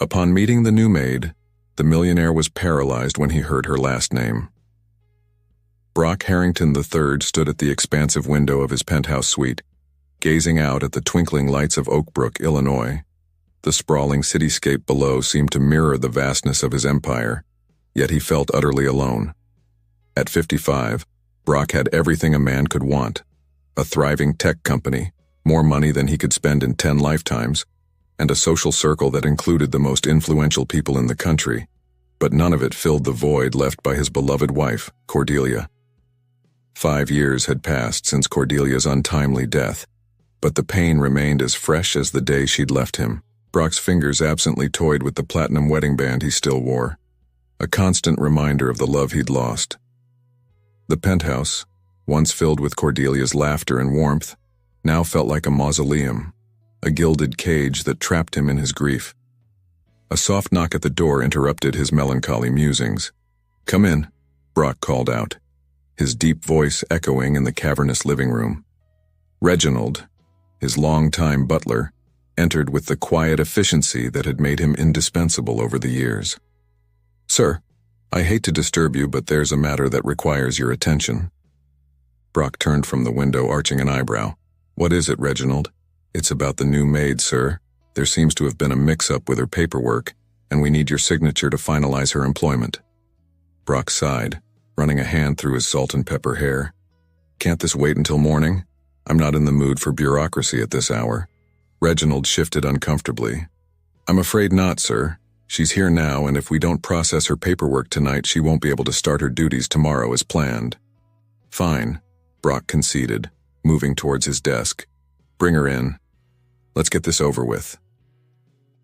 Upon meeting the new maid, the millionaire was paralyzed when he heard her last name. Brock Harrington III stood at the expansive window of his penthouse suite, gazing out at the twinkling lights of Oak Brook, Illinois. The sprawling cityscape below seemed to mirror the vastness of his empire, yet he felt utterly alone. At 55, Brock had everything a man could want: a thriving tech company, more money than he could spend in 10 lifetimes, and a social circle that included the most influential people in the country, but none of it filled the void left by his beloved wife, Cordelia. 5 years had passed since Cordelia's untimely death, but the pain remained as fresh as the day she'd left him. Brock's fingers absently toyed with the platinum wedding band he still wore, a constant reminder of the love he'd lost. The penthouse, once filled with Cordelia's laughter and warmth, now felt like a mausoleum, a gilded cage that trapped him in his grief. A soft knock at the door interrupted his melancholy musings. "Come in," Brock called out, his deep voice echoing in the cavernous living room. Reginald, his longtime butler, entered with the quiet efficiency that had made him indispensable over the years. "Sir, I hate to disturb you, but there's a matter that requires your attention." Brock turned from the window, arching an eyebrow. "What is it, Reginald?" "It's about the new maid, sir. There seems to have been a mix-up with her paperwork, and we need your signature to finalize her employment." Brock sighed, running a hand through his salt and pepper hair. "Can't this wait until morning? I'm not in the mood for bureaucracy at this hour." Reginald shifted uncomfortably. "I'm afraid not, sir. She's here now, and if we don't process her paperwork tonight, she won't be able to start her duties tomorrow as planned." "Fine," Brock conceded, moving towards his desk. "Bring her in. Let's get this over with."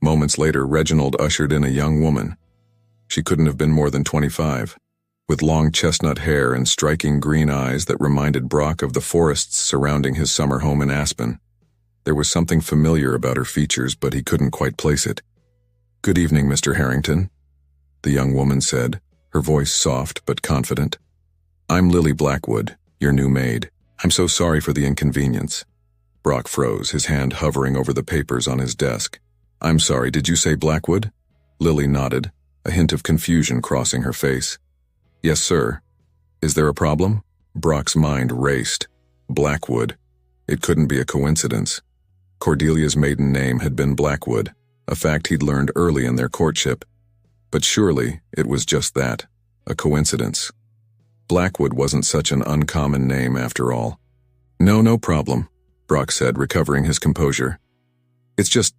Moments later, Reginald ushered in a young woman. She couldn't have been more than 25, with long chestnut hair and striking green eyes that reminded Brock of the forests surrounding his summer home in Aspen. There was something familiar about her features, but he couldn't quite place it. "Good evening, Mr. Harrington," the young woman said, her voice soft but confident. "I'm Lily Blackwood, your new maid. I'm so sorry for the inconvenience." Brock froze, his hand hovering over the papers on his desk. "I'm sorry, did you say Blackwood?" Lily nodded, a hint of confusion crossing her face. "Yes, sir. Is there a problem?" Brock's mind raced. Blackwood. It couldn't be a coincidence. Cordelia's maiden name had been Blackwood, a fact he'd learned early in their courtship. But surely it was just that, a coincidence. Blackwood wasn't such an uncommon name after all. No problem," Brock said, recovering his composure. "It's just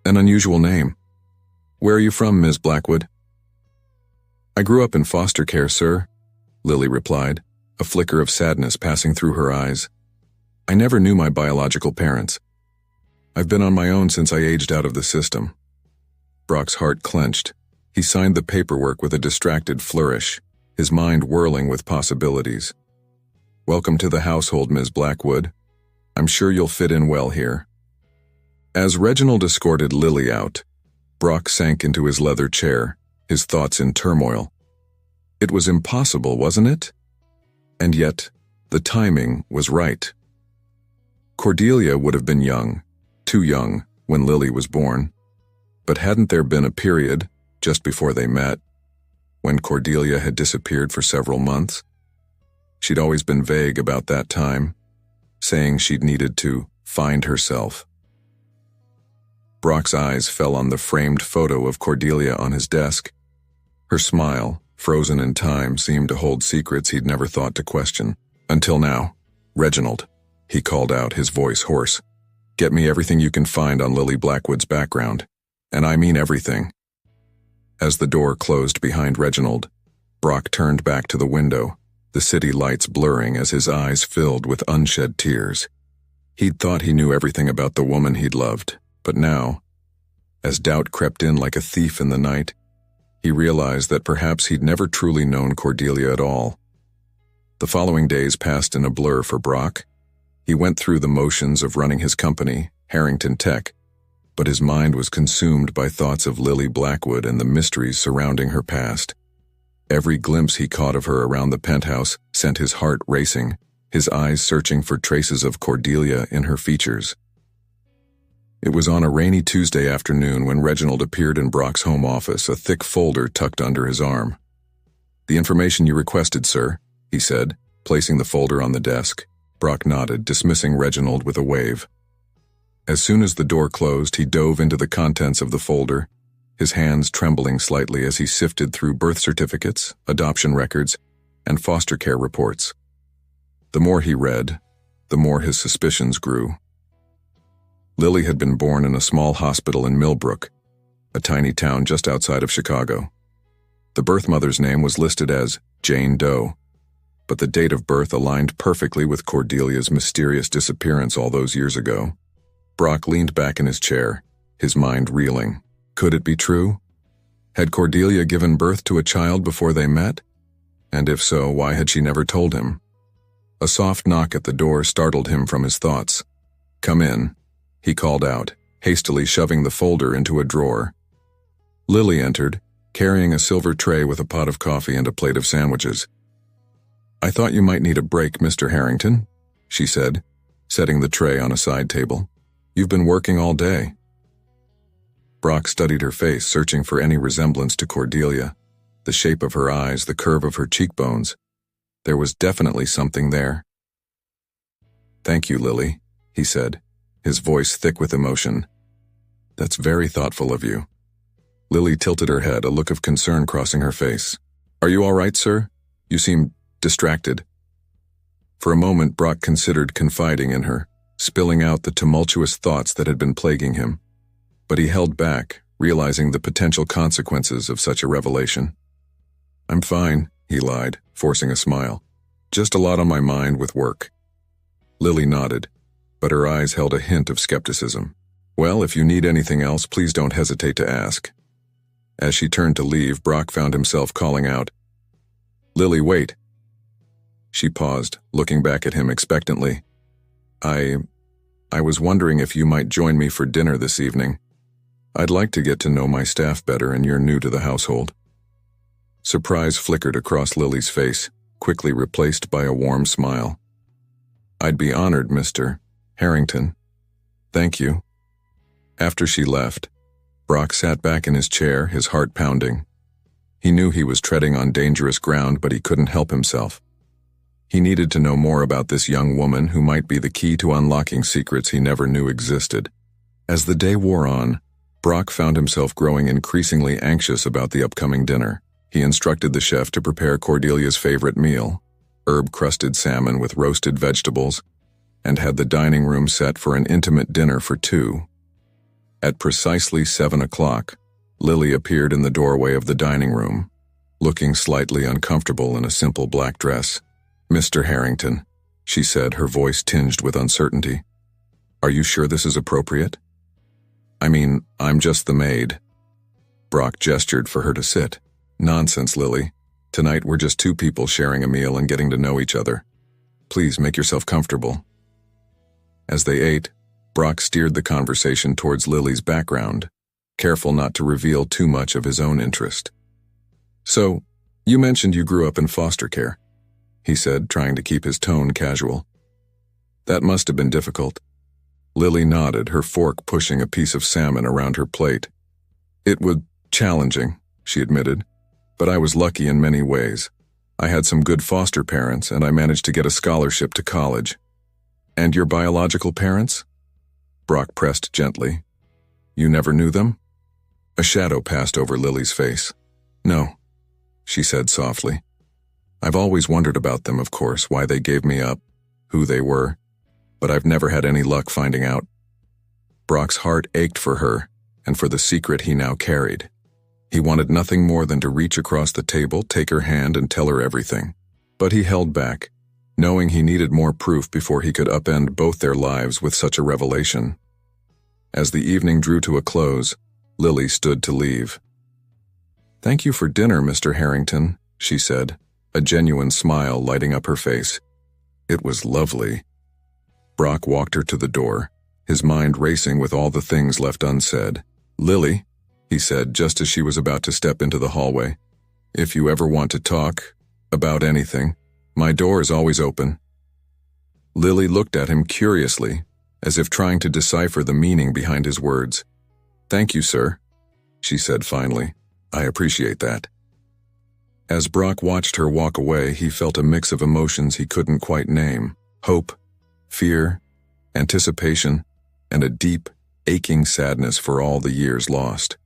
an unusual name. Where are you from, Ms. Blackwood?" "I grew up in foster care, sir," Lily replied, a flicker of sadness passing through her eyes. "I never knew my biological parents. I've been on my own since I aged out of the system." Brock's heart clenched. He signed the paperwork with a distracted flourish, his mind whirling with possibilities. "Welcome to the household, Ms. Blackwood. I'm sure you'll fit in well here." As Reginald escorted Lily out, Brock sank into his leather chair, his thoughts in turmoil. It was impossible, wasn't it? And yet, the timing was right. Cordelia would have been young, too young, when Lily was born. But hadn't there been a period, just before they met, when Cordelia had disappeared for several months? She'd always been vague about that time, saying she'd needed to find herself. Brock's eyes fell on the framed photo of Cordelia on his desk. Her smile, frozen in time, seemed to hold secrets he'd never thought to question. "Until now, Reginald," he called out, his voice hoarse. "Get me everything you can find on Lily Blackwood's background, and I mean everything." As the door closed behind Reginald, Brock turned back to the window, the city lights blurring as his eyes filled with unshed tears. He'd thought he knew everything about the woman he'd loved, but now, as doubt crept in like a thief in the night, he realized that perhaps he'd never truly known Cordelia at all. The following days passed in a blur for Brock. He went through the motions of running his company, Harrington Tech, but his mind was consumed by thoughts of Lily Blackwood and the mysteries surrounding her past. Every glimpse he caught of her around the penthouse sent his heart racing, his eyes searching for traces of Cordelia in her features. It was on a rainy Tuesday afternoon when Reginald appeared in Brock's home office, a thick folder tucked under his arm. "The information you requested, sir," he said, placing the folder on the desk. Brock nodded, dismissing Reginald with a wave. As soon as the door closed, he dove into the contents of the folder, his hands trembling slightly as he sifted through birth certificates, adoption records, and foster care reports. The more he read, the more his suspicions grew. Lily had been born in a small hospital in Millbrook, a tiny town just outside of Chicago. The birth mother's name was listed as Jane Doe, but the date of birth aligned perfectly with Cordelia's mysterious disappearance all those years ago. Brock leaned back in his chair, his mind reeling. Could it be true? Had Cordelia given birth to a child before they met? And if so, why had she never told him? A soft knock at the door startled him from his thoughts. "Come in," he called out, hastily shoving the folder into a drawer. Lily entered, carrying a silver tray with a pot of coffee and a plate of sandwiches. "I thought you might need a break, Mr. Harrington," she said, setting the tray on a side table. "You've been working all day." Brock studied her face, searching for any resemblance to Cordelia, the shape of her eyes, the curve of her cheekbones. There was definitely something there. "Thank you, Lily," he said, his voice thick with emotion. "That's very thoughtful of you." Lily tilted her head, a look of concern crossing her face. "Are you all right, sir? You seem distracted." For a moment, Brock considered confiding in her, spilling out the tumultuous thoughts that had been plaguing him. But he held back, realizing the potential consequences of such a revelation. "I'm fine," he lied, forcing a smile. "Just a lot on my mind with work." Lily nodded, but her eyes held a hint of skepticism. "Well, if you need anything else, please don't hesitate to ask." As she turned to leave, Brock found himself calling out, "Lily, wait." She paused, looking back at him expectantly. I was wondering if you might join me for dinner this evening. I'd like to get to know my staff better, and you're new to the household." Surprise flickered across Lily's face, quickly replaced by a warm smile. "I'd be honored, Mr. Harrington. Thank you." After she left, Brock sat back in his chair, his heart pounding. He knew he was treading on dangerous ground, but he couldn't help himself. He needed to know more about this young woman who might be the key to unlocking secrets he never knew existed. As the day wore on, Brock found himself growing increasingly anxious about the upcoming dinner. He instructed the chef to prepare Cordelia's favorite meal, herb-crusted salmon with roasted vegetables, and had the dining room set for an intimate dinner for two. At precisely 7 o'clock, Lily appeared in the doorway of the dining room, looking slightly uncomfortable in a simple black dress. "Mr. Harrington," she said, her voice tinged with uncertainty. "Are you sure this is appropriate?" "I mean, I'm just the maid." Brock gestured for her to sit. "Nonsense, Lily. Tonight we're just two people sharing a meal and getting to know each other. Please make yourself comfortable." As they ate, Brock steered the conversation towards Lily's background, careful not to reveal too much of his own interest. "So, you mentioned you grew up in foster care," he said, trying to keep his tone casual. "That must have been difficult." Lily nodded, her fork pushing a piece of salmon around her plate. "It was challenging," she admitted, "but I was lucky in many ways. I had some good foster parents, and I managed to get a scholarship to college." "And your biological parents?" Brock pressed gently. "You never knew them?" A shadow passed over Lily's face. "No," she said softly. "I've always wondered about them, of course, why they gave me up, who they were, but I've never had any luck finding out." Brock's heart ached for her and for the secret he now carried. He wanted nothing more than to reach across the table, take her hand, and tell her everything. But he held back, knowing he needed more proof before he could upend both their lives with such a revelation. As the evening drew to a close, Lily stood to leave. "Thank you for dinner, Mr. Harrington," she said, a genuine smile lighting up her face. "It was lovely." Brock walked her to the door, his mind racing with all the things left unsaid. "Lily," he said just as she was about to step into the hallway, "if you ever want to talk about anything, my door is always open." Lily looked at him curiously, as if trying to decipher the meaning behind his words. "Thank you, sir," she said finally. "I appreciate that." As Brock watched her walk away, he felt a mix of emotions he couldn't quite name: hope, fear, anticipation, and a deep, aching sadness for all the years lost.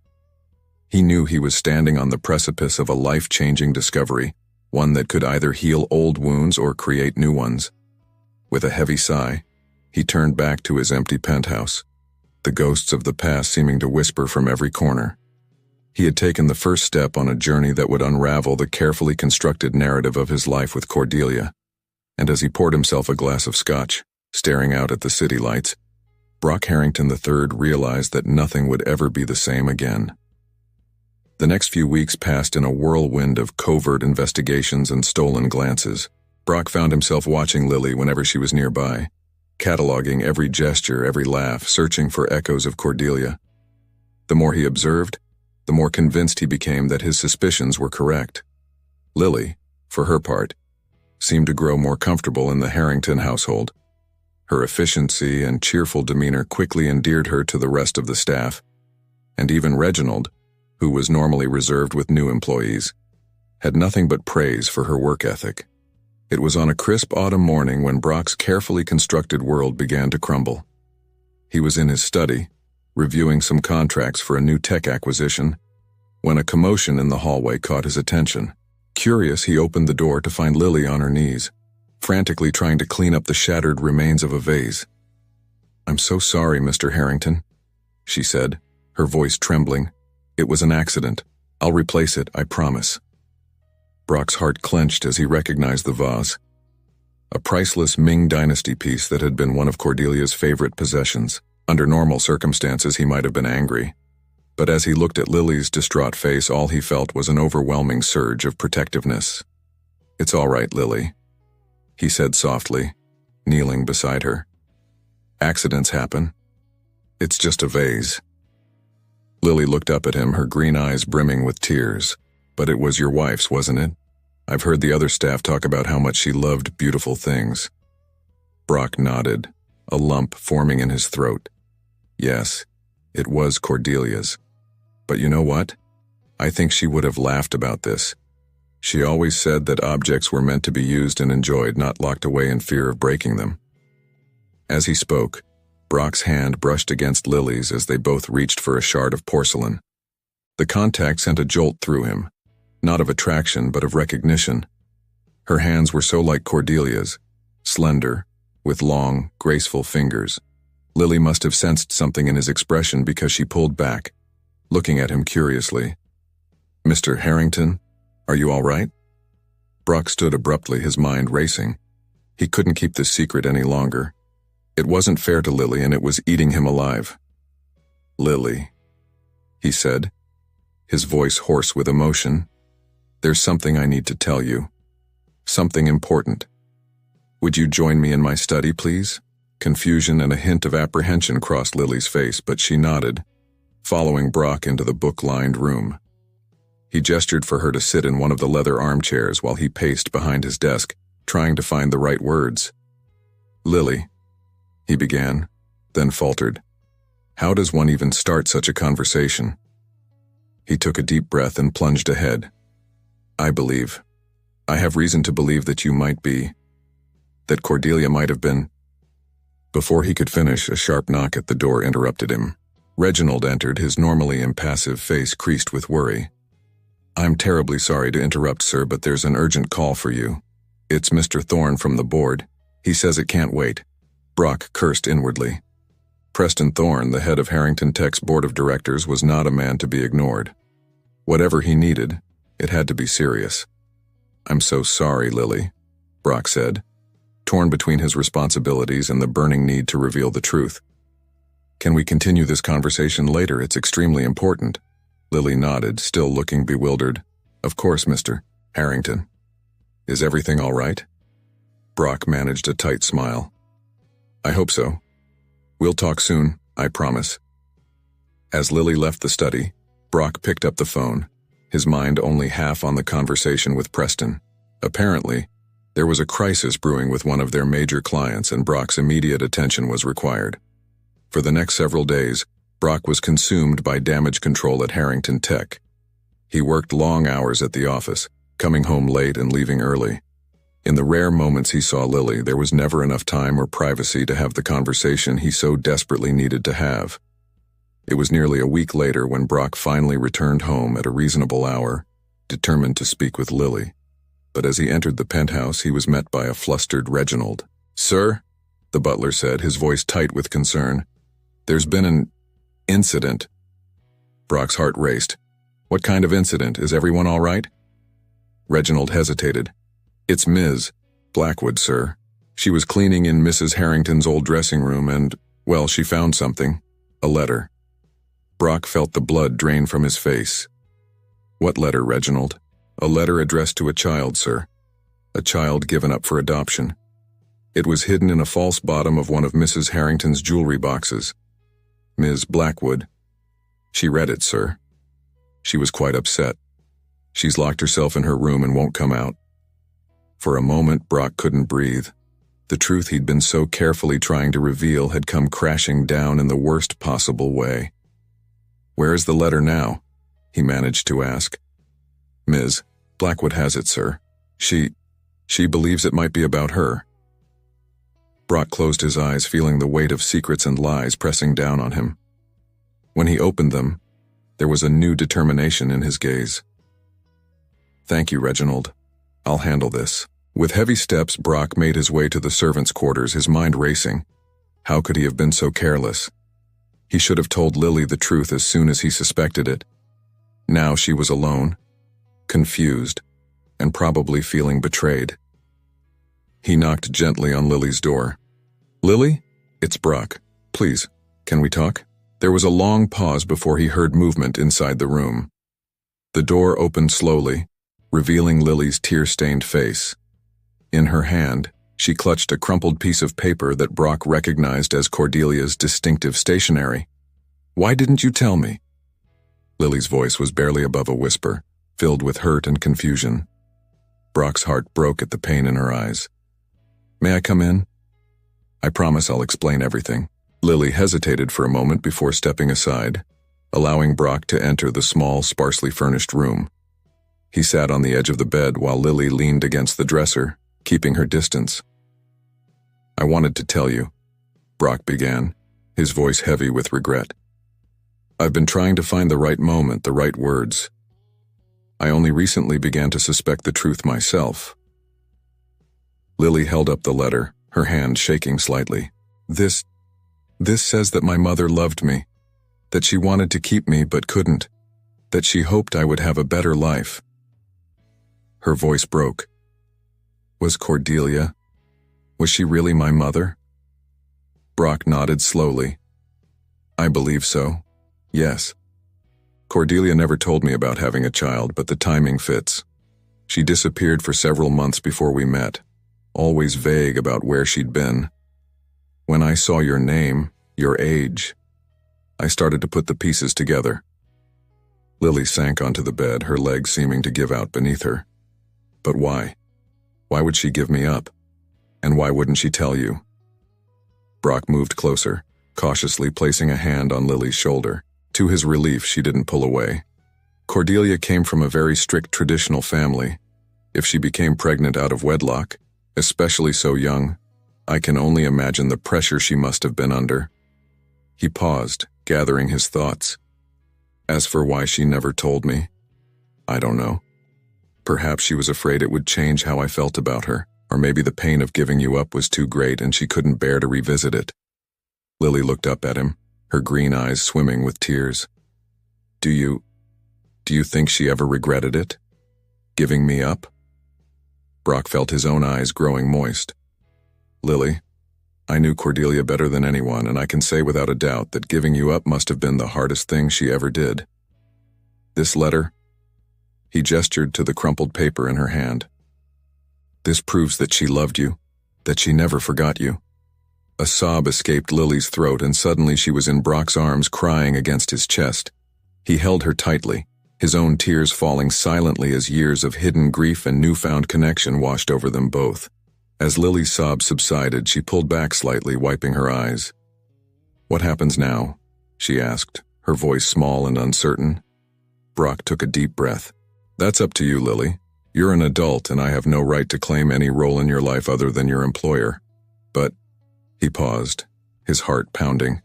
He knew he was standing on the precipice of a life-changing discovery, one that could either heal old wounds or create new ones. With a heavy sigh, he turned back to his empty penthouse, the ghosts of the past seeming to whisper from every corner. He had taken the first step on a journey that would unravel the carefully constructed narrative of his life with Cordelia, and as he poured himself a glass of scotch, staring out at the city lights, Brock Harrington III realized that nothing would ever be the same again. The next few weeks passed in a whirlwind of covert investigations and stolen glances. Brock found himself watching Lily whenever she was nearby, cataloging every gesture, every laugh, searching for echoes of Cordelia. The more he observed, the more convinced he became that his suspicions were correct. Lily, for her part, seemed to grow more comfortable in the Harrington household. Her efficiency and cheerful demeanor quickly endeared her to the rest of the staff, and even Reginald, who was normally reserved with new employees, had nothing but praise for her work ethic. It was on a crisp autumn morning when Brock's carefully constructed world began to crumble. He was in his study, reviewing some contracts for a new tech acquisition, when a commotion in the hallway caught his attention. Curious, he opened the door to find Lily on her knees, frantically trying to clean up the shattered remains of a vase. "I'm so sorry, Mr. Harrington," she said, her voice trembling. "It was an accident. I'll replace it, I promise." Brock's heart clenched as he recognized the vase, a priceless Ming Dynasty piece that had been one of Cordelia's favorite possessions. Under normal circumstances, he might have been angry, but as he looked at Lily's distraught face, all he felt was an overwhelming surge of protectiveness. "It's all right, Lily," he said softly, kneeling beside her. "Accidents happen. It's just a vase." Lily looked up at him, her green eyes brimming with tears. "But it was your wife's, wasn't it? I've heard the other staff talk about how much she loved beautiful things." Brock nodded, a lump forming in his throat. Yes, it was Cordelia's. But you know what? I think she would have laughed about this. She always said that objects were meant to be used and enjoyed, not locked away in fear of breaking them. As he spoke, Brock's hand brushed against Lily's as they both reached for a shard of porcelain. The contact sent a jolt through him, not of attraction but of recognition. Her hands were so like Cordelia's, slender, with long, graceful fingers. Lily must have sensed something in his expression because she pulled back, looking at him curiously. "Mr. Harrington, are you all right?" Brock stood abruptly, his mind racing. He couldn't keep this secret any longer. It wasn't fair to Lily, and it was eating him alive. "Lily," he said, his voice hoarse with emotion, "there's something I need to tell you. Something important. Would you join me in my study, please?" Confusion and a hint of apprehension crossed Lily's face, but she nodded, following Brock into the book-lined room. He gestured for her to sit in one of the leather armchairs while he paced behind his desk, trying to find the right words. "Lily," he began, then faltered. "How does one even start such a conversation?" He took a deep breath and plunged ahead. I have reason to believe that that Cordelia might have been." Before he could finish, a sharp knock at the door interrupted him. Reginald entered, his normally impassive face creased with worry. "I'm terribly sorry to interrupt, sir, but there's an urgent call for you. It's Mr. Thorne from the board. He says it can't wait." Brock cursed inwardly. Preston Thorne, the head of Harrington Tech's board of directors, was not a man to be ignored. Whatever he needed, it had to be serious. "I'm so sorry, Lily," Brock said, torn between his responsibilities and the burning need to reveal the truth. "Can we continue this conversation later? It's extremely important." Lily nodded, still looking bewildered. "Of course, Mr. Harrington. Is everything all right?" Brock managed a tight smile. "I hope so. We'll talk soon, I promise." As Lily left the study, Brock picked up the phone, his mind only half on the conversation with Preston. Apparently, there was a crisis brewing with one of their major clients, and Brock's immediate attention was required. For the next several days, Brock was consumed by damage control at Harrington Tech. He worked long hours at the office, coming home late and leaving early. In the rare moments he saw Lily, there was never enough time or privacy to have the conversation he so desperately needed to have. It was nearly a week later when Brock finally returned home at a reasonable hour, determined to speak with Lily. But as he entered the penthouse, he was met by a flustered Reginald. "Sir," the butler said, his voice tight with concern, "there's been an incident." Brock's heart raced. "What kind of incident? Is everyone all right?" Reginald hesitated. "It's Ms. Blackwood, sir. She was cleaning in Mrs. Harrington's old dressing room and, well, she found something. A letter." Brock felt the blood drain from his face. "What letter, Reginald?" "A letter addressed to a child, sir. A child given up for adoption. It was hidden in a false bottom of one of Mrs. Harrington's jewelry boxes. Ms. Blackwood. She read it, sir. She was quite upset. She's locked herself in her room and won't come out." For a moment, Brock couldn't breathe. The truth he'd been so carefully trying to reveal had come crashing down in the worst possible way. "Where is the letter now?" he managed to ask. "Ms. Blackwood has it, sir. She believes it might be about her." Brock closed his eyes, feeling the weight of secrets and lies pressing down on him. When he opened them, there was a new determination in his gaze. "Thank you, Reginald. I'll handle this." With heavy steps, Brock made his way to the servants' quarters, his mind racing. How could he have been so careless? He should have told Lily the truth as soon as he suspected it. Now she was alone, confused, and probably feeling betrayed. He knocked gently on Lily's door. "Lily? It's Brock. Please, can we talk?" There was a long pause before he heard movement inside the room. The door opened slowly, revealing Lily's tear-stained face. In her hand, she clutched a crumpled piece of paper that Brock recognized as Cordelia's distinctive stationery. "Why didn't you tell me?" Lily's voice was barely above a whisper, filled with hurt and confusion. Brock's heart broke at the pain in her eyes. "May I come in? I promise I'll explain everything." Lily hesitated for a moment before stepping aside, allowing Brock to enter the small, sparsely furnished room. He sat on the edge of the bed while Lily leaned against the dresser, keeping her distance. "I wanted to tell you," Brock began, his voice heavy with regret. "I've been trying to find the right moment, the right words. I only recently began to suspect the truth myself." Lily held up the letter, her hand shaking slightly. This says that my mother loved me, that she wanted to keep me but couldn't, that she hoped I would have a better life." Her voice broke. "Was Cordelia? Was she really my mother?" Brock nodded slowly. "I believe so. Yes. Cordelia never told me about having a child, but the timing fits. She disappeared for several months before we met, always vague about where she'd been. When I saw your name, your age, I started to put the pieces together." Lily sank onto the bed, her legs seeming to give out beneath her. "But why? Why would she give me up? And why wouldn't she tell you?" Brock moved closer, cautiously placing a hand on Lily's shoulder. To his relief, she didn't pull away. Cordelia came from a very strict traditional family. If she became pregnant out of wedlock, especially so young, I can only imagine the pressure she must have been under. He paused, gathering his thoughts. As for why she never told me, I don't know. Perhaps she was afraid it would change how I felt about her, or maybe the pain of giving you up was too great and she couldn't bear to revisit it. Lily looked up at him, her green eyes swimming with tears. Do you think she ever regretted it? Giving me up?" Brock felt his own eyes growing moist. "Lily, I knew Cordelia better than anyone, and I can say without a doubt that giving you up must have been the hardest thing she ever did. This letter," he gestured to the crumpled paper in her hand, "this proves that she loved you, that she never forgot you." A sob escaped Lily's throat, and suddenly she was in Brock's arms, crying against his chest. He held her tightly, his own tears falling silently as years of hidden grief and newfound connection washed over them both. As Lily's sobs subsided, she pulled back slightly, wiping her eyes. "What happens now?" she asked, her voice small and uncertain. Brock took a deep breath. "That's up to you, Lily. You're an adult and I have no right to claim any role in your life other than your employer. But," he paused, his heart pounding,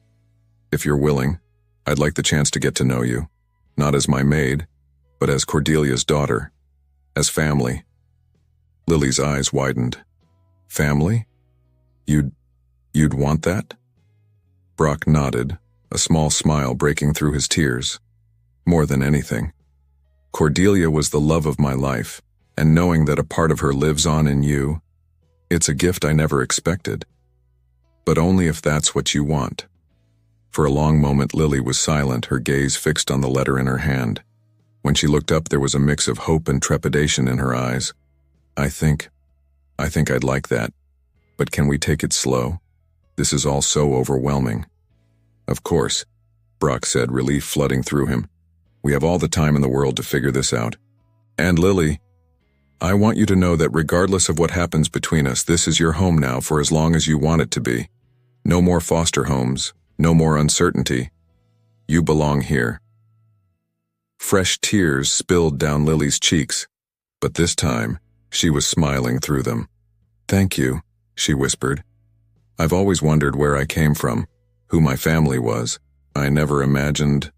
"if you're willing, I'd like the chance to get to know you, not as my maid, but as Cordelia's daughter, as family." Lily's eyes widened. "Family? You'd want that?" Brock nodded, a small smile breaking through his tears. "More than anything. Cordelia was the love of my life, and knowing that a part of her lives on in you, it's a gift I never expected. But only if that's what you want." For a long moment Lily was silent, her gaze fixed on the letter in her hand. When she looked up there was a mix of hope and trepidation in her eyes. I think I'd like that. But can we take it slow? This is all so overwhelming." "Of course," Brock said, relief flooding through him. "We have all the time in the world to figure this out. And Lily, I want you to know that regardless of what happens between us, this is your home now for as long as you want it to be. No more foster homes, no more uncertainty. You belong here." Fresh tears spilled down Lily's cheeks, but this time she was smiling through them. "Thank you," she whispered. "I've always wondered where I came from, who my family was. I never imagined—"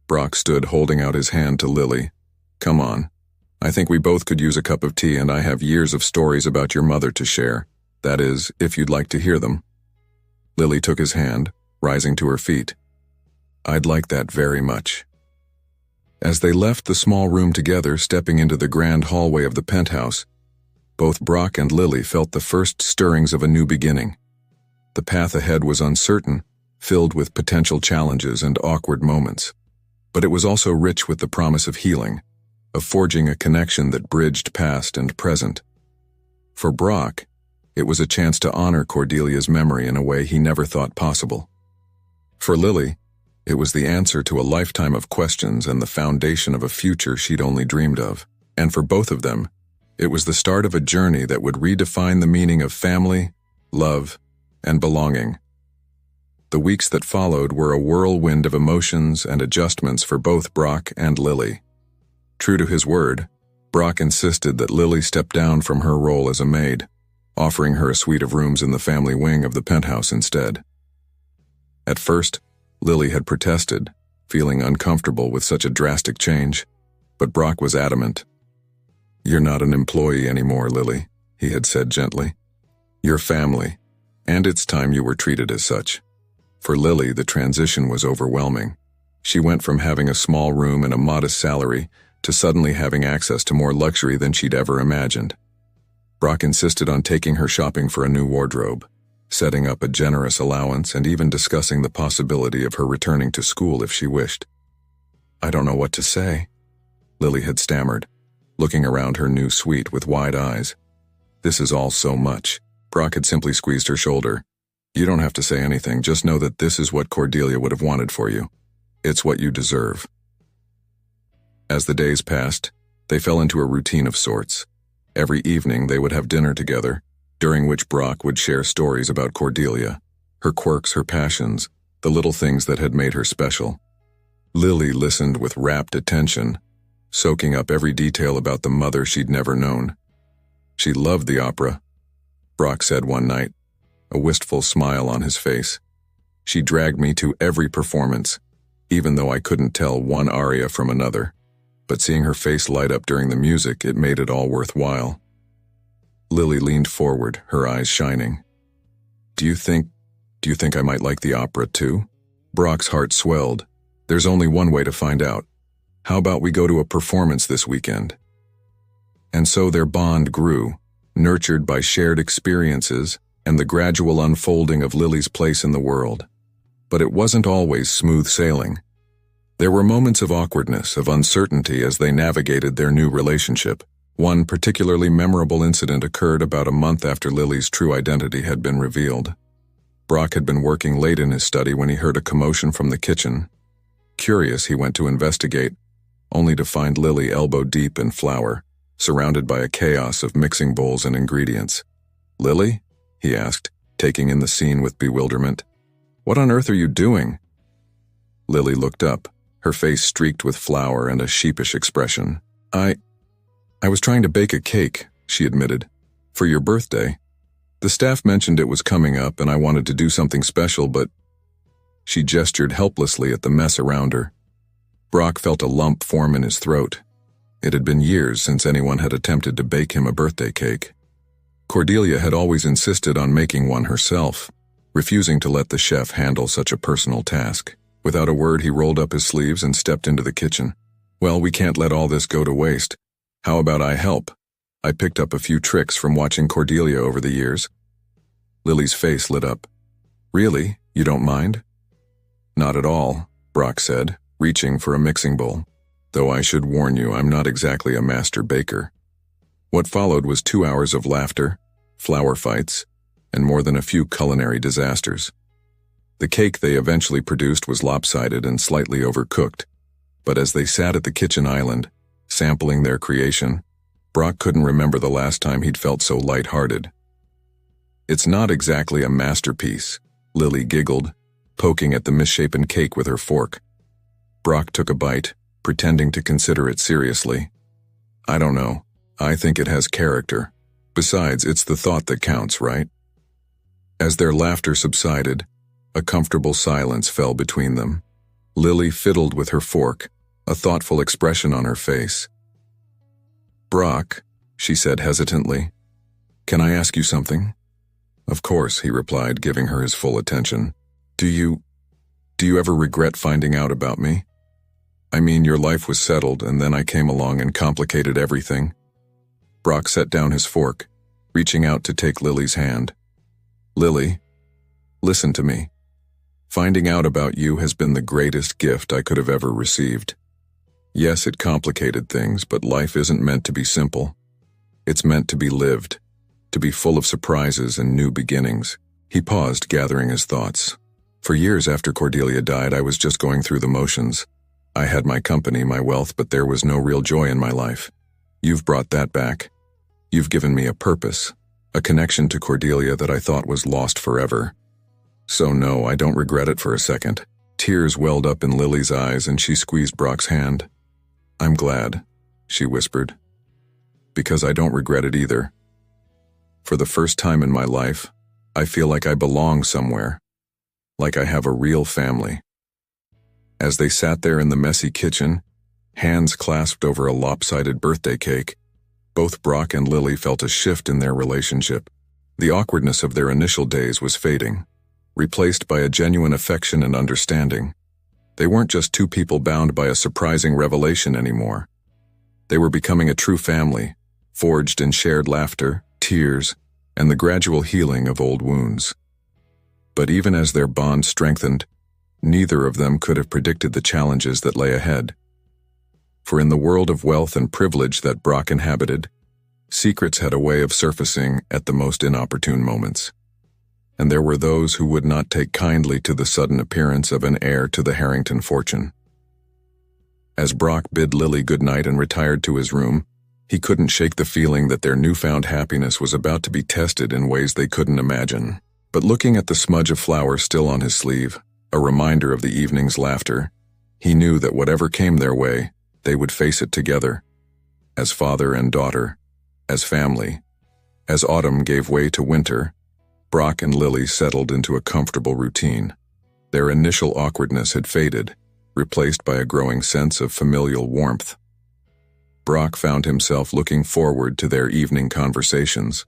Brock stood holding out his hand to Lily. "Come on. I think we both could use a cup of tea, and I have years of stories about your mother to share. That is, if you'd like to hear them." Lily took his hand, rising to her feet. "I'd like that very much." As they left the small room together, stepping into the grand hallway of the penthouse, both Brock and Lily felt the first stirrings of a new beginning. The path ahead was uncertain, filled with potential challenges and awkward moments. But it was also rich with the promise of healing, of forging a connection that bridged past and present. For Brock, it was a chance to honor Cordelia's memory in a way he never thought possible. For Lily, it was the answer to a lifetime of questions and the foundation of a future she'd only dreamed of. And for both of them, it was the start of a journey that would redefine the meaning of family, love, and belonging. The weeks that followed were a whirlwind of emotions and adjustments for both Brock and Lily. True to his word, Brock insisted that Lily step down from her role as a maid, offering her a suite of rooms in the family wing of the penthouse instead. At first, Lily had protested, feeling uncomfortable with such a drastic change, but Brock was adamant. "You're not an employee anymore, Lily," he had said gently. "You're family, and it's time you were treated as such." For Lily, the transition was overwhelming. She went from having a small room and a modest salary to suddenly having access to more luxury than she'd ever imagined. Brock insisted on taking her shopping for a new wardrobe, setting up a generous allowance, and even discussing the possibility of her returning to school if she wished. "I don't know what to say," Lily had stammered, looking around her new suite with wide eyes. "This is all so much." Brock had simply squeezed her shoulder. "You don't have to say anything, just know that this is what Cordelia would have wanted for you. It's what you deserve." As the days passed, they fell into a routine of sorts. Every evening they would have dinner together, during which Brock would share stories about Cordelia, her quirks, her passions, the little things that had made her special. Lily listened with rapt attention, soaking up every detail about the mother she'd never known. She loved the opera, Brock said one night, a wistful smile on his face. "She dragged me to every performance, even though I couldn't tell one aria from another. But seeing her face light up during the music, it made it all worthwhile." Lily leaned forward, her eyes shining. Do you think I might like the opera too?" Brock's heart swelled. "There's only one way to find out. How about we go to a performance this weekend?" And so their bond grew, nurtured by shared experiences and the gradual unfolding of Lily's place in the world. But it wasn't always smooth sailing. There were moments of awkwardness, of uncertainty as they navigated their new relationship. One particularly memorable incident occurred about a month after Lily's true identity had been revealed. Brock had been working late in his study when he heard a commotion from the kitchen. Curious, he went to investigate, only to find Lily elbow-deep in flour, surrounded by a chaos of mixing bowls and ingredients. "Lily?" he asked, taking in the scene with bewilderment. What on earth are you doing? Lily looked up, her face streaked with flour and a sheepish expression. I was trying to bake a cake, she admitted. For your birthday. The staff mentioned it was coming up and I wanted to do something special, but... She gestured helplessly at the mess around her. Brock felt a lump form in his throat. It had been years since anyone had attempted to bake him a birthday cake. Cordelia had always insisted on making one herself, refusing to let the chef handle such a personal task. Without a word, he rolled up his sleeves and stepped into the kitchen. Well, we can't let all this go to waste. How about I help? I picked up a few tricks from watching Cordelia over the years. Lily's face lit up. Really? You don't mind? Not at all, Brock said, reaching for a mixing bowl. Though I should warn you, I'm not exactly a master baker. What followed was 2 hours of laughter, flour fights, and more than a few culinary disasters. The cake they eventually produced was lopsided and slightly overcooked, but as they sat at the kitchen island, sampling their creation, Brock couldn't remember the last time he'd felt so light-hearted. It's not exactly a masterpiece, Lily giggled, poking at the misshapen cake with her fork. Brock took a bite, pretending to consider it seriously. I don't know. I think it has character. Besides, it's the thought that counts, right? As their laughter subsided, a comfortable silence fell between them. Lily fiddled with her fork, a thoughtful expression on her face. Brock, she said hesitantly, can I ask you something? Of course, he replied, giving her his full attention. Do you ever regret finding out about me? I mean, your life was settled, and then I came along and complicated everything. Brock set down his fork, reaching out to take Lily's hand. Lily, listen to me. Finding out about you has been the greatest gift I could have ever received. Yes, it complicated things, but life isn't meant to be simple. It's meant to be lived, to be full of surprises and new beginnings. He paused, gathering his thoughts. For years after Cordelia died, I was just going through the motions. I had my company, my wealth, but there was no real joy in my life. You've brought that back. You've given me a purpose, a connection to Cordelia that I thought was lost forever. So no, I don't regret it for a second. Tears welled up in Lily's eyes and she squeezed Brock's hand. I'm glad, she whispered, because I don't regret it either. For the first time in my life, I feel like I belong somewhere, like I have a real family. As they sat there in the messy kitchen, hands clasped over a lopsided birthday cake, both Brock and Lily felt a shift in their relationship. The awkwardness of their initial days was fading, replaced by a genuine affection and understanding. They weren't just two people bound by a surprising revelation anymore. They were becoming a true family, forged in shared laughter, tears, and the gradual healing of old wounds. But even as their bond strengthened, neither of them could have predicted the challenges that lay ahead. For in the world of wealth and privilege that Brock inhabited, secrets had a way of surfacing at the most inopportune moments. And there were those who would not take kindly to the sudden appearance of an heir to the Harrington fortune. As Brock bid Lily goodnight and retired to his room, he couldn't shake the feeling that their newfound happiness was about to be tested in ways they couldn't imagine. But looking at the smudge of flour still on his sleeve, a reminder of the evening's laughter, he knew that whatever came their way, they would face it together. As father and daughter, as family. As autumn gave way to winter, Brock and Lily settled into a comfortable routine. Their initial awkwardness had faded, replaced by a growing sense of familial warmth. Brock found himself looking forward to their evening conversations,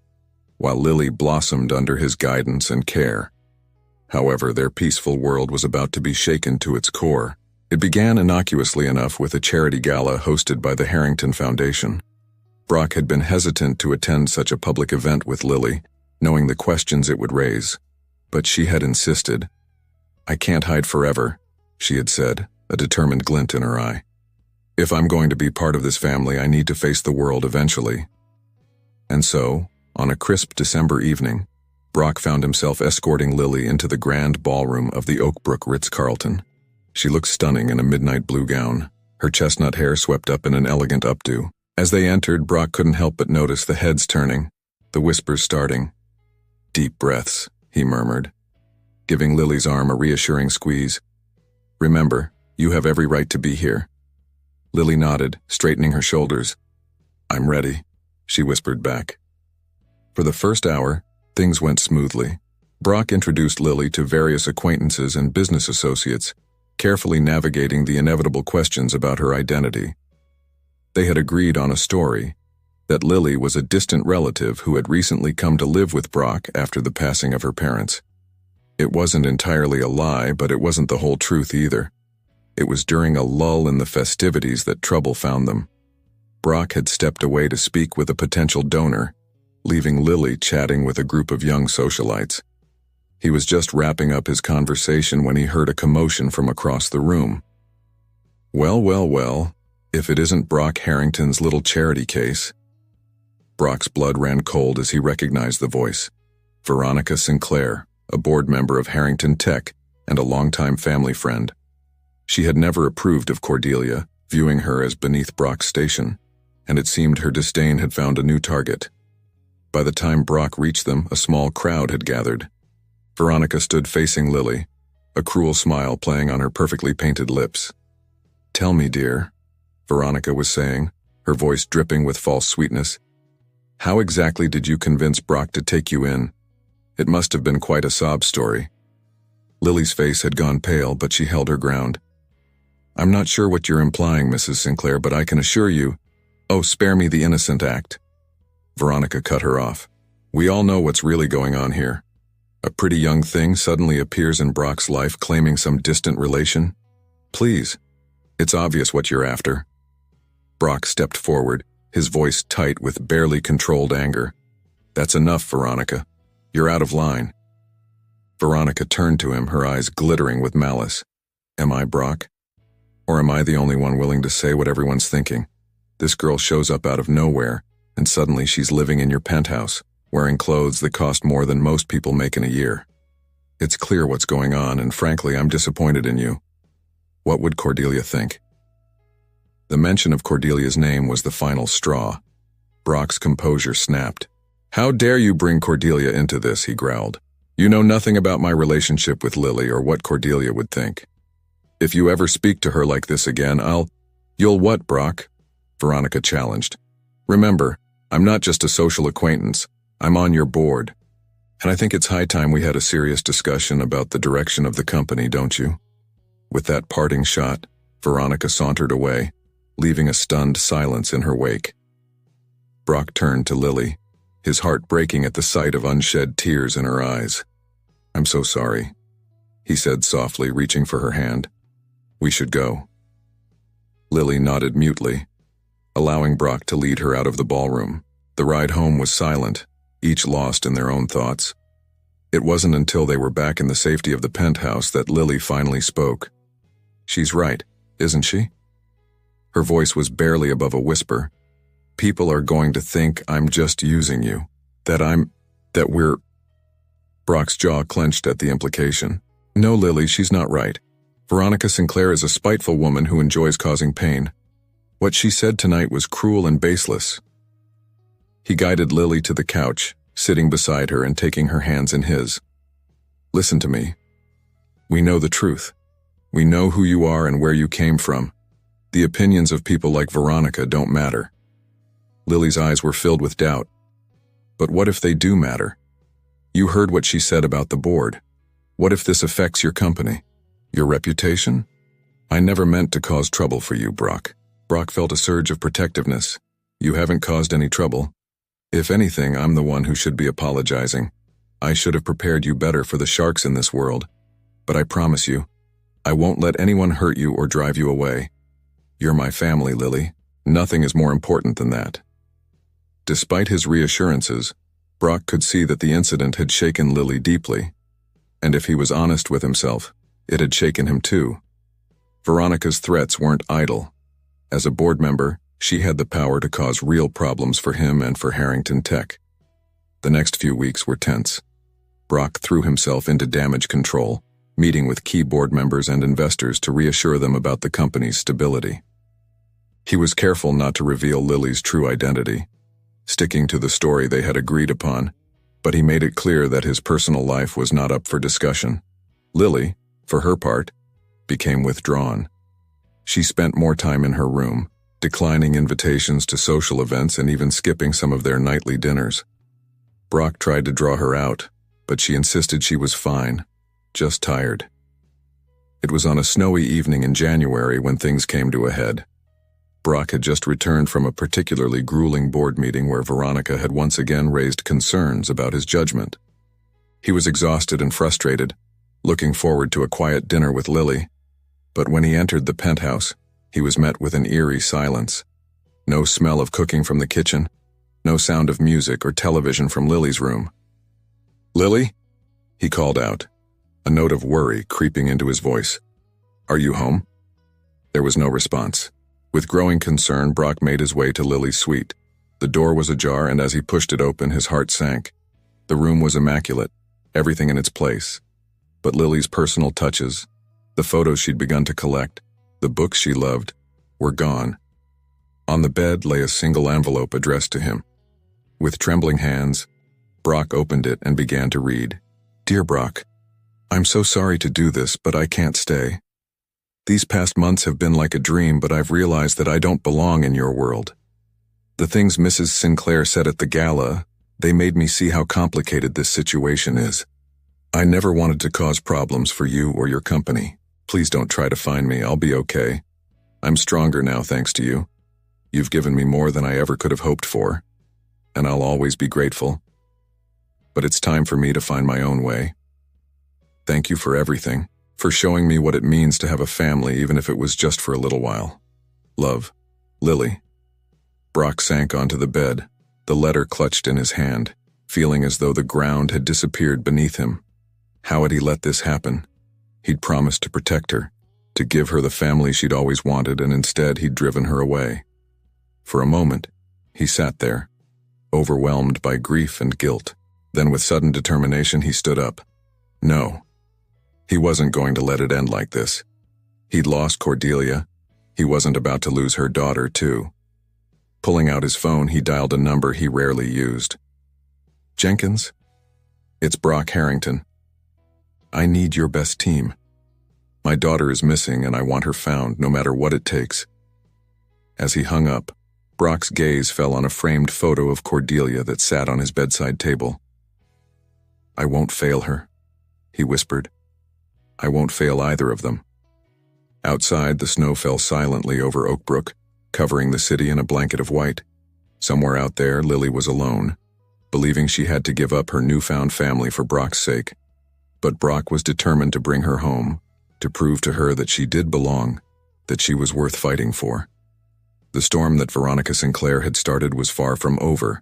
while Lily blossomed under his guidance and care. However, their peaceful world was about to be shaken to its core. It began innocuously enough with a charity gala hosted by the Harrington Foundation. Brock had been hesitant to attend such a public event with Lily, knowing the questions it would raise. But she had insisted. I can't hide forever, she had said, a determined glint in her eye. If I'm going to be part of this family, I need to face the world eventually. And so, on a crisp December evening, Brock found himself escorting Lily into the grand ballroom of the Oakbrook Ritz-Carlton. She looked stunning in a midnight blue gown, her chestnut hair swept up in an elegant updo. As they entered, Brock couldn't help but notice the heads turning, the whispers starting. Deep breaths, he murmured. giving Lily's arm a reassuring squeeze. "Remember, you have every right to be here." Lily nodded, straightening her shoulders. "I'm ready," she whispered back. For the first hour, things went smoothly. Brock introduced Lily to various acquaintances and business associates, carefully navigating the inevitable questions about her identity. They had agreed on a story, that Lily was a distant relative who had recently come to live with Brock after the passing of her parents. It wasn't entirely a lie, but it wasn't the whole truth either. It was during a lull in the festivities that trouble found them. Brock had stepped away to speak with a potential donor, leaving Lily chatting with a group of young socialites. He was just wrapping up his conversation when he heard a commotion from across the room. Well, if it isn't Brock Harrington's little charity case. Brock's blood ran cold as he recognized the voice. Veronica Sinclair, a board member of Harrington Tech and a longtime family friend. She had never approved of Cordelia, viewing her as beneath Brock's station, and it seemed her disdain had found a new target. By the time Brock reached them, a small crowd had gathered. Veronica stood facing Lily, a cruel smile playing on her perfectly painted lips. "Tell me, dear," Veronica was saying, her voice dripping with false sweetness. "How exactly did you convince Brock to take you in? It must have been quite a sob story." Lily's face had gone pale, but she held her ground. "I'm not sure what you're implying, Mrs. Sinclair, but I can assure you—" "Oh, spare me the innocent act." Veronica cut her off. "We all know what's really going on here. A pretty young thing suddenly appears in Brock's life claiming some distant relation. Please, it's obvious what you're after." Brock stepped forward, his voice tight with barely controlled anger. "That's enough, Veronica. You're out of line." Veronica turned to him, her eyes glittering with malice. "Am I Brock? Or am I the only one willing to say what everyone's thinking? This girl shows up out of nowhere, and suddenly she's living in your penthouse, wearing clothes that cost more than most people make in a year. It's clear what's going on, and frankly, I'm disappointed in you. What would Cordelia think?" The mention of Cordelia's name was the final straw. Brock's composure snapped. "How dare you bring Cordelia into this?" he growled. "You know nothing about my relationship with Lily or what Cordelia would think. If you ever speak to her like this again, You'll what, Brock?" Veronica challenged. "Remember, I'm not just a social acquaintance. I'm on your board. And I think it's high time we had a serious discussion about the direction of the company, don't you?" With that parting shot, Veronica sauntered away, leaving a stunned silence in her wake. Brock turned to Lily, his heart breaking at the sight of unshed tears in her eyes. "I'm so sorry," he said softly, reaching for her hand. "We should go." Lily nodded mutely, allowing Brock to lead her out of the ballroom. The ride home was silent, each lost in their own thoughts. It wasn't until they were back in the safety of the penthouse that Lily finally spoke. "She's right, isn't she?" Her voice was barely above a whisper. "People are going to think I'm just using you, that we're—" Brock's jaw clenched at the implication. "No, Lily, she's not right. Veronica Sinclair is a spiteful woman who enjoys causing pain. What she said tonight was cruel and baseless." He guided Lily to the couch, sitting beside her and taking her hands in his. "Listen to me. We know the truth. We know who you are and where you came from. The opinions of people like Veronica don't matter." Lily's eyes were filled with doubt. "But what if they do matter? You heard what she said about the board. What if this affects your company? Your reputation? I never meant to cause trouble for you, Brock." Brock felt a surge of protectiveness. "You haven't caused any trouble. If anything, I'm the one who should be apologizing. I should have prepared you better for the sharks in this world. But I promise you, I won't let anyone hurt you or drive you away. You're my family, Lily. Nothing is more important than that." Despite his reassurances, Brock could see that the incident had shaken Lily deeply. And if he was honest with himself, it had shaken him too. Veronica's threats weren't idle. As a board member, she had the power to cause real problems for him and for Harrington Tech. The next few weeks were tense. Brock threw himself into damage control, meeting with key board members and investors to reassure them about the company's stability. He was careful not to reveal Lily's true identity, sticking to the story they had agreed upon, but he made it clear that his personal life was not up for discussion. Lily, for her part, became withdrawn. She spent more time in her room, declining invitations to social events and even skipping some of their nightly dinners. Brock tried to draw her out, but she insisted she was fine, just tired. It was on a snowy evening in January when things came to a head. Brock had just returned from a particularly grueling board meeting where Veronica had once again raised concerns about his judgment. He was exhausted and frustrated, looking forward to a quiet dinner with Lily, but when he entered the penthouse, he was met with an eerie silence. No smell of cooking from the kitchen, no sound of music or television from Lily's room. "Lily?" he called out, a note of worry creeping into his voice. "Are you home?" There was no response. With growing concern, Brock made his way to Lily's suite. The door was ajar, and as he pushed it open, his heart sank. The room was immaculate, everything in its place. But Lily's personal touches, the photos she'd begun to collect, the books she loved, were gone. On the bed lay a single envelope addressed to him. With trembling hands, Brock opened it and began to read. "Dear Brock, I'm so sorry to do this, but I can't stay. These past months have been like a dream, but I've realized that I don't belong in your world. The things Mrs. Sinclair said at the gala, they made me see how complicated this situation is. I never wanted to cause problems for you or your company. Please don't try to find me, I'll be okay. I'm stronger now thanks to you. You've given me more than I ever could have hoped for, and I'll always be grateful. But it's time for me to find my own way. Thank you for everything, for showing me what it means to have a family even if it was just for a little while. Love, Lily." Brock sank onto the bed, the letter clutched in his hand, feeling as though the ground had disappeared beneath him. How had he let this happen? He'd promised to protect her, to give her the family she'd always wanted, and instead he'd driven her away. For a moment, he sat there, overwhelmed by grief and guilt. Then with sudden determination he stood up. No. He wasn't going to let it end like this. He'd lost Cordelia. He wasn't about to lose her daughter, too. Pulling out his phone, he dialed a number he rarely used. "Jenkins? It's Brock Harrington. I need your best team. My daughter is missing and I want her found, no matter what it takes." As he hung up, Brock's gaze fell on a framed photo of Cordelia that sat on his bedside table. "I won't fail her," he whispered. "I won't fail either of them." Outside, the snow fell silently over Oakbrook, covering the city in a blanket of white. Somewhere out there, Lily was alone, believing she had to give up her newfound family for Brock's sake. But Brock was determined to bring her home, to prove to her that she did belong, that she was worth fighting for. The storm that Veronica Sinclair had started was far from over,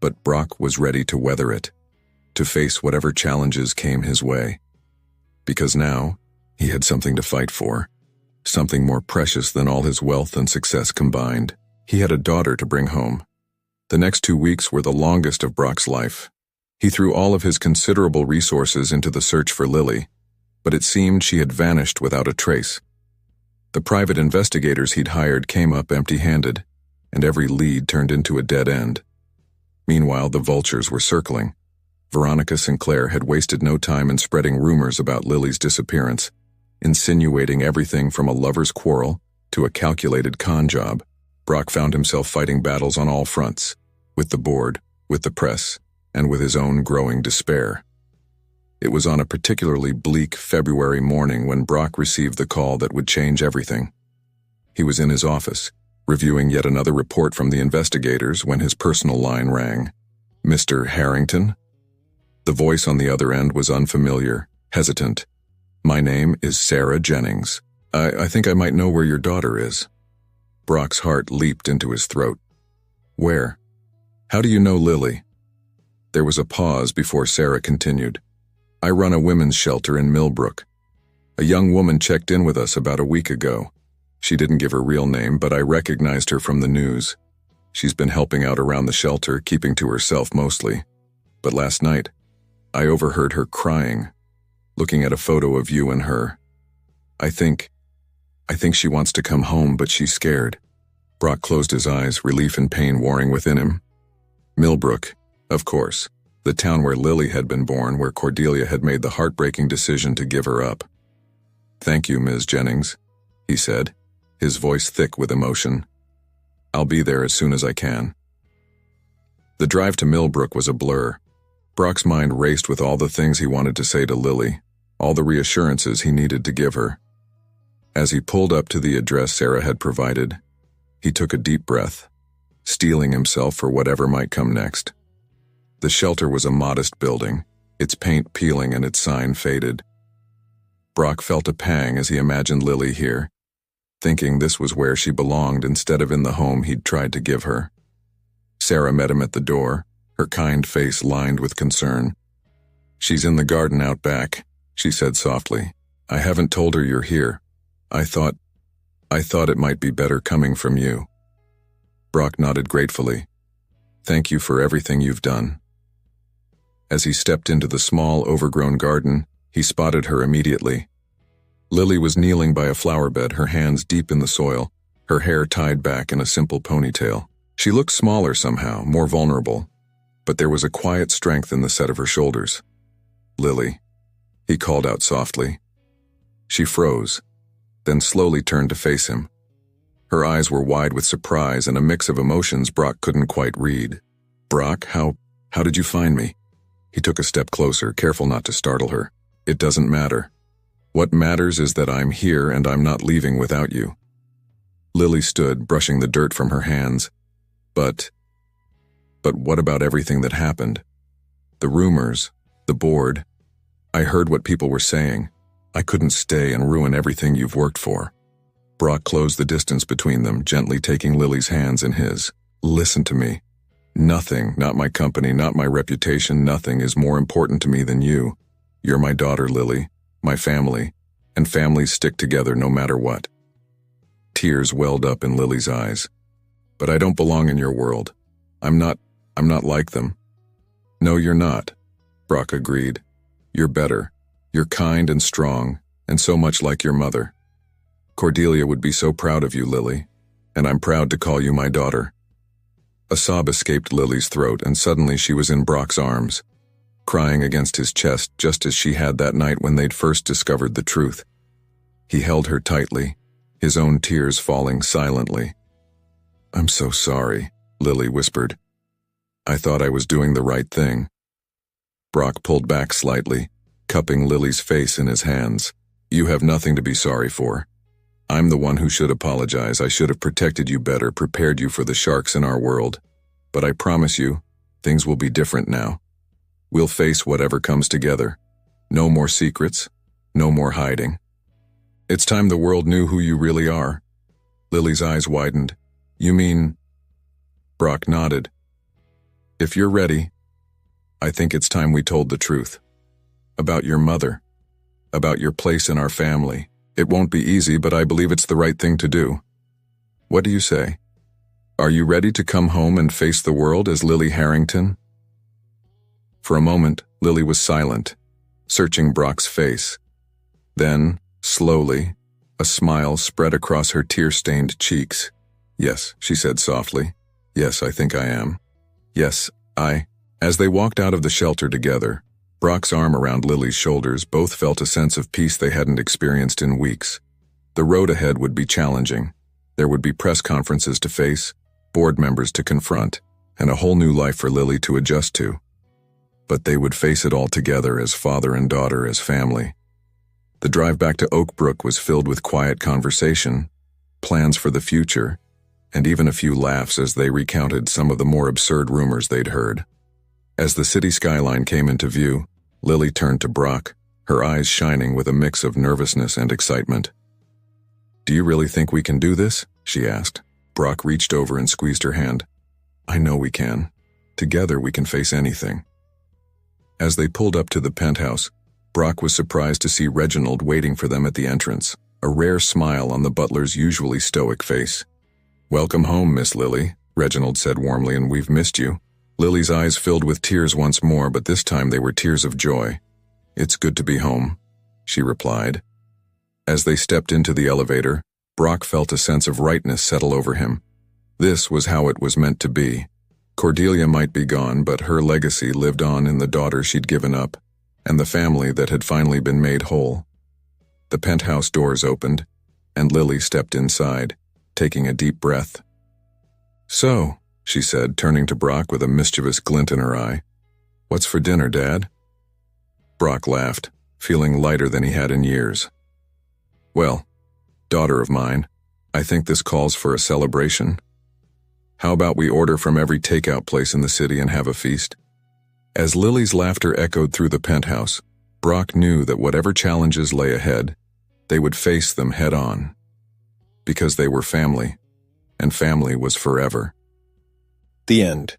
but Brock was ready to weather it, to face whatever challenges came his way. Because now, he had something to fight for, something more precious than all his wealth and success combined. He had a daughter to bring home. The next 2 weeks were the longest of Brock's life. He threw all of his considerable resources into the search for Lily, but it seemed she had vanished without a trace. The private investigators he'd hired came up empty-handed, and every lead turned into a dead end. Meanwhile, the vultures were circling. Veronica Sinclair had wasted no time in spreading rumors about Lily's disappearance, insinuating everything from a lover's quarrel to a calculated con job. Brock found himself fighting battles on all fronts, with the board, with the press, and with his own growing despair. It was on a particularly bleak February morning when Brock received the call that would change everything. He was in his office, reviewing yet another report from the investigators when his personal line rang. "Mr. Harrington?" The voice on the other end was unfamiliar, hesitant. "My name is Sarah Jennings. I think I might know where your daughter is." Brock's heart leaped into his throat. "Where? How do you know Lily?" There was a pause before Sarah continued. "I run a women's shelter in Millbrook. A young woman checked in with us about a week ago. She didn't give her real name, but I recognized her from the news. She's been helping out around the shelter, keeping to herself mostly. But last night, I overheard her crying, looking at a photo of you and her. I think she wants to come home, but she's scared." Brock closed his eyes, relief and pain warring within him. "Millbrook, of course. the town where Lily had been born, where Cordelia had made the heartbreaking decision to give her up. "Thank you, Ms. Jennings," he said, his voice thick with emotion. "I'll be there as soon as I can." The drive to Millbrook was a blur. Brock's mind raced with all the things he wanted to say to Lily, all the reassurances he needed to give her. As he pulled up to the address Sarah had provided, he took a deep breath, steeling himself for whatever might come next. The shelter was a modest building, its paint peeling and its sign faded. Brock felt a pang as he imagined Lily here, thinking this was where she belonged instead of in the home he'd tried to give her. Sarah met him at the door, her kind face lined with concern. "She's in the garden out back," she said softly. "I haven't told her you're here. I thought it might be better coming from you." Brock nodded gratefully. "Thank you for everything you've done." As he stepped into the small, overgrown garden, he spotted her immediately. Lily was kneeling by a flower bed, her hands deep in the soil, her hair tied back in a simple ponytail. She looked smaller somehow, more vulnerable, but there was a quiet strength in the set of her shoulders. "Lily," he called out softly. She froze, then slowly turned to face him. Her eyes were wide with surprise and a mix of emotions Brock couldn't quite read. "Brock, how did you find me?" He took a step closer, careful not to startle her. "It doesn't matter. What matters is that I'm here and I'm not leaving without you." Lily stood, brushing the dirt from her hands. But what about everything that happened? The rumors, the board. I heard what people were saying. I couldn't stay and ruin everything you've worked for." Brock closed the distance between them, gently taking Lily's hands in his. "Listen to me. Nothing, not my company, not my reputation, nothing is more important to me than you. You're my daughter, Lily, my family, and families stick together no matter what." Tears welled up in Lily's eyes. "But I don't belong in your world. I'm not like them." "No, you're not," Brock agreed. "You're better. You're kind and strong, and so much like your mother. Cordelia would be so proud of you, Lily, and I'm proud to call you my daughter." A sob escaped Lily's throat, and suddenly she was in Brock's arms, crying against his chest just as she had that night when they'd first discovered the truth. He held her tightly, his own tears falling silently. "I'm so sorry," Lily whispered. "I thought I was doing the right thing." Brock pulled back slightly, cupping Lily's face in his hands. "You have nothing to be sorry for. I'm the one who should apologize. I should have protected you better, prepared you for the sharks in our world. But I promise you, things will be different now. We'll face whatever comes together. No more secrets, no more hiding. It's time the world knew who you really are." Lily's eyes widened. "You mean?" Brock nodded. "If you're ready, I think it's time we told the truth. About your mother. About your place in our family. It won't be easy, but I believe it's the right thing to do. What do you say? Are you ready to come home and face the world as Lily Harrington?" For a moment, Lily was silent, searching Brock's face. Then, slowly, a smile spread across her tear-stained cheeks. "Yes," she said softly. "Yes, I think I am. Yes, I." As they walked out of the shelter together, Brock's arm around Lily's shoulders, both felt a sense of peace they hadn't experienced in weeks. The road ahead would be challenging. There would be press conferences to face, board members to confront, and a whole new life for Lily to adjust to. But they would face it all together as father and daughter, as family. The drive back to Oak Brook was filled with quiet conversation, plans for the future, and even a few laughs as they recounted some of the more absurd rumors they'd heard. As the city skyline came into view, Lily turned to Brock, her eyes shining with a mix of nervousness and excitement. "Do you really think we can do this?" she asked. Brock reached over and squeezed her hand. "I know we can. Together we can face anything." As they pulled up to the penthouse, Brock was surprised to see Reginald waiting for them at the entrance, a rare smile on the butler's usually stoic face. "Welcome home, Miss Lily," Reginald said warmly, "and we've missed you." Lily's eyes filled with tears once more, but this time they were tears of joy. "It's good to be home," she replied. As they stepped into the elevator, Brock felt a sense of rightness settle over him. This was how it was meant to be. Cordelia might be gone, but her legacy lived on in the daughter she'd given up, and the family that had finally been made whole. The penthouse doors opened, and Lily stepped inside, taking a deep breath. "So," she said, turning to Brock with a mischievous glint in her eye, "what's for dinner, Dad?" Brock laughed, feeling lighter than he had in years. "Well, daughter of mine, I think this calls for a celebration. How about we order from every takeout place in the city and have a feast?" As Lily's laughter echoed through the penthouse, Brock knew that whatever challenges lay ahead, they would face them head on. Because they were family, and family was forever. The end.